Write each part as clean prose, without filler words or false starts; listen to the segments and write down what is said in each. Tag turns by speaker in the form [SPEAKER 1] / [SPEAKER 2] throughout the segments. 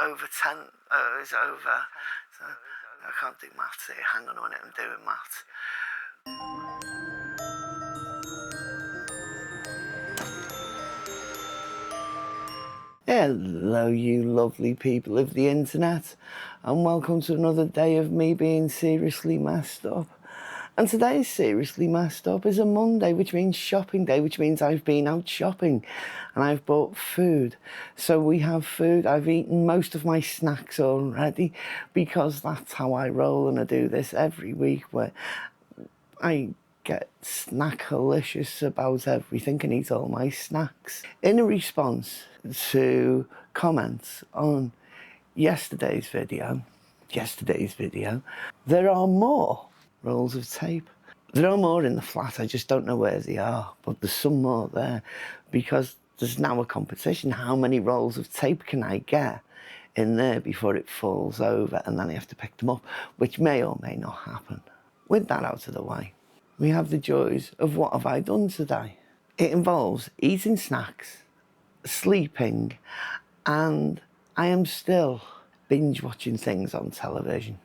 [SPEAKER 1] over 10, it's over, so I can't do maths here, hang on a minute, I'm doing maths. Hello you lovely people of the internet, and welcome to another day of me being seriously messed up. And today's seriously messed up is a Monday, which means shopping day, which means I've been out shopping and I've bought food. So we have food. I've eaten most of my snacks already because that's how I roll, and I do this every week where I get snackalicious about everything and eat all my snacks. In a response to comments on yesterday's video, there are more rolls of tape. There are more in the flat, I just don't know where they are, but there's some more there because there's now a competition. How many rolls of tape can I get in there before it falls over, and then I have to pick them up, which may or may not happen. With that out of the way, we have the joys of what have I done today. It involves eating snacks, sleeping, and I am still binge watching things on television.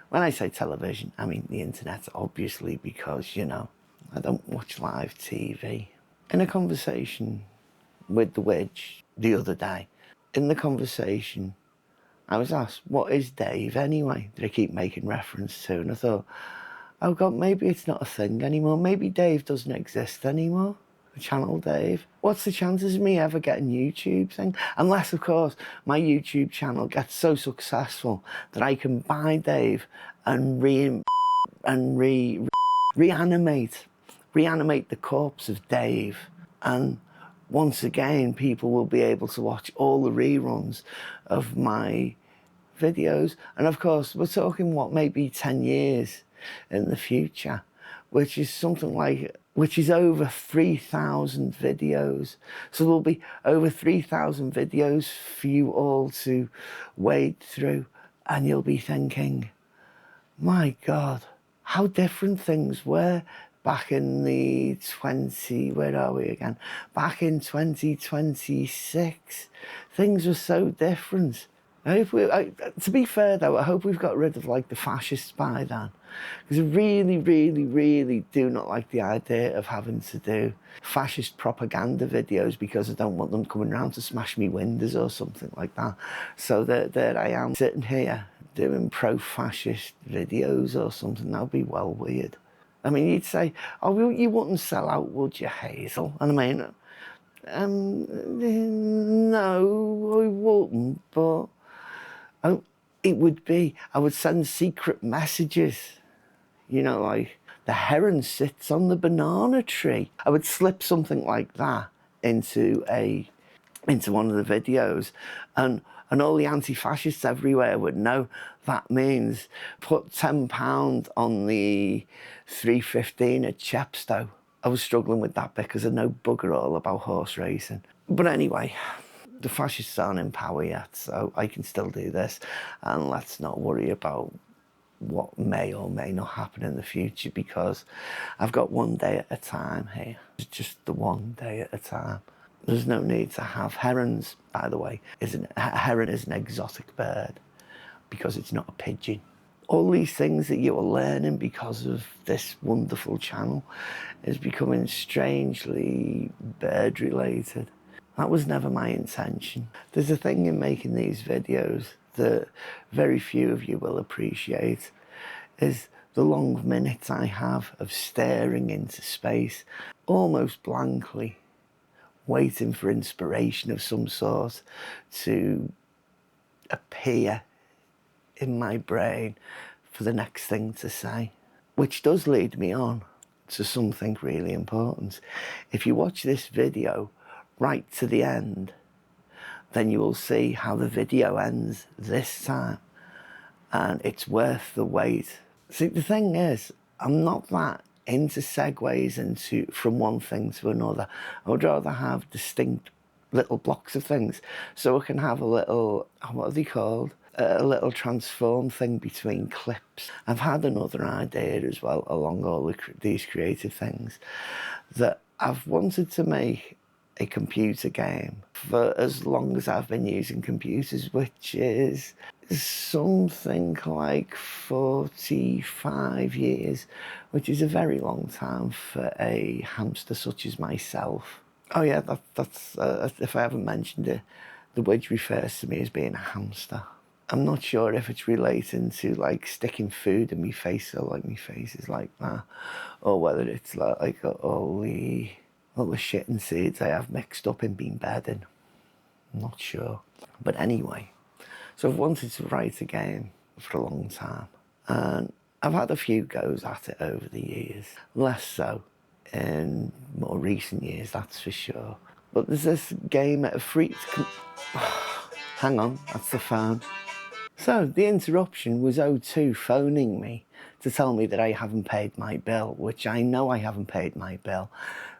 [SPEAKER 1] When I say television, I mean the internet, obviously, because, you know, I don't watch live TV. In a conversation with the witch the other day, I was asked, what is Dave anyway? That I keep making reference to, and I thought, oh God, maybe it's not a thing anymore. Maybe Dave doesn't exist anymore. The channel Dave. What's the chances of me ever getting YouTube thing? Unless, of course, my YouTube channel gets so successful that I can buy Dave and reanimate the corpse of Dave. And once again, people will be able to watch all the reruns of my videos. And of course, we're talking, what, maybe 10 years in the future, which is over 3,000 videos. So there'll be over 3,000 videos for you all to wade through, and you'll be thinking, my God, how different things were back in back in 2026. Things were so different. To be fair though, I hope we've got rid of like the fascists by then, because I really, really, really do not like the idea of having to do fascist propaganda videos, because I don't want them coming around to smash me windows or something like that. So there I am sitting here doing pro-fascist videos or something. That would be well weird. I mean, you'd say, oh, you wouldn't sell out, would you, Hazel? And I mean, no, I wouldn't, but it would be, I would send secret messages, you know, like the heron sits on the banana tree. I would slip something like that into one of the videos, and all the anti-fascists everywhere would know that means put £10 on the 315 at Chepstow. I was struggling with that because I know bugger all about horse racing. But anyway, the fascists aren't in power yet, so I can still do this, and let's not worry about what may or may not happen in the future, because I've got one day at a time here. It's just the one day at a time. There's no need to have herons, by the way. A heron is an exotic bird because it's not a pigeon. All these things that you are learning because of this wonderful channel is becoming strangely bird related. That was never my intention. There's a thing in making these videos that very few of you will appreciate, is the long minutes I have of staring into space, almost blankly, waiting for inspiration of some sort to appear in my brain for the next thing to say. Which does lead me on to something really important. If you watch this video right to the end, then you will see how the video ends this time, and it's worth the wait. See, the thing is, I'm not that into segues from one thing to another. I would rather have distinct little blocks of things, so I can have a little, what are they called? A little transform thing between clips. I've had another idea as well along all these creative things, that I've wanted to make a computer game for as long as I've been using computers, which is something like 45 years, which is a very long time for a hamster such as myself. Oh yeah, that's if I haven't mentioned it, the Widge refers to me as being a hamster. I'm not sure if it's relating to like sticking food in my face, so like my face is like that, or whether it's like all the shit and seeds I have mixed up in being bedding. I'm not sure. But anyway, so I've wanted to write a game for a long time, and I've had a few goes at it over the years, less so in more recent years, that's for sure. But there's this game at a free... Hang on, that's the phone. So the interruption was O2 phoning me to tell me that I haven't paid my bill, which I know I haven't paid my bill,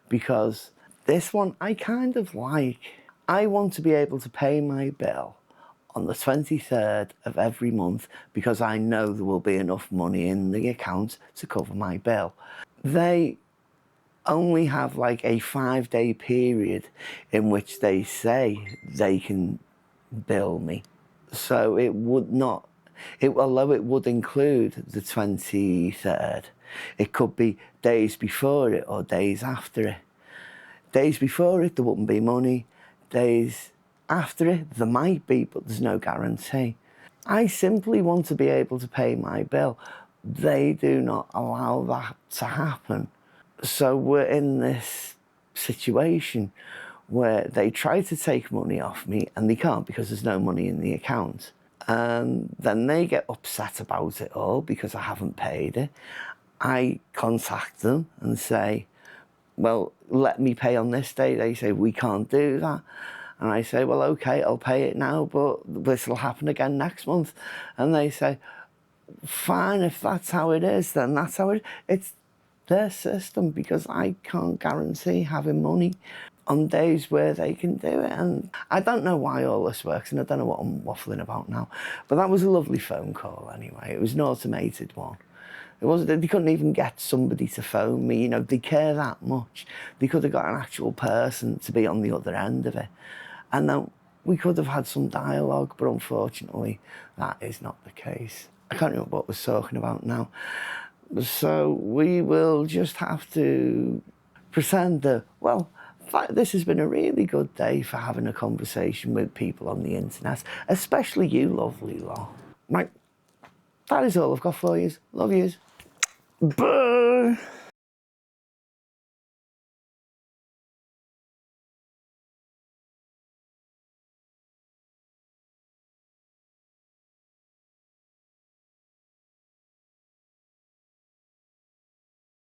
[SPEAKER 1] because this one I kind of like. I want to be able to pay my bill on the 23rd of every month because I know there will be enough money in the account to cover my bill. They only have like a 5-day period in which they say they can bill me. So it would not, although it would include the 23rd, it could be days before it or days after it. Days before it, there wouldn't be money. Days after it, there might be, but there's no guarantee. I simply want to be able to pay my bill. They do not allow that to happen. So we're in this situation where they try to take money off me and they can't because there's no money in the account. And then they get upset about it all because I haven't paid it. I contact them and say, well, let me pay on this day. They say, we can't do that. And I say, well, okay, I'll pay it now, but this will happen again next month. And they say, fine, if that's how it is, then that's how it is. It's their system, because I can't guarantee having money on days where they can do it. And I don't know why all this works, and I don't know what I'm waffling about now. But that was a lovely phone call anyway. It was an automated one. It wasn't, they couldn't even get somebody to phone me, you know, they care that much. They could have got an actual person to be on the other end of it. And then we could have had some dialogue, but unfortunately, that is not the case. I can't remember what I was talking about now. So we will just have to pretend that, well, this has been a really good day for having a conversation with people on the internet, especially you lovely lot. Right, that is all I've got for you. Love yous. Bye.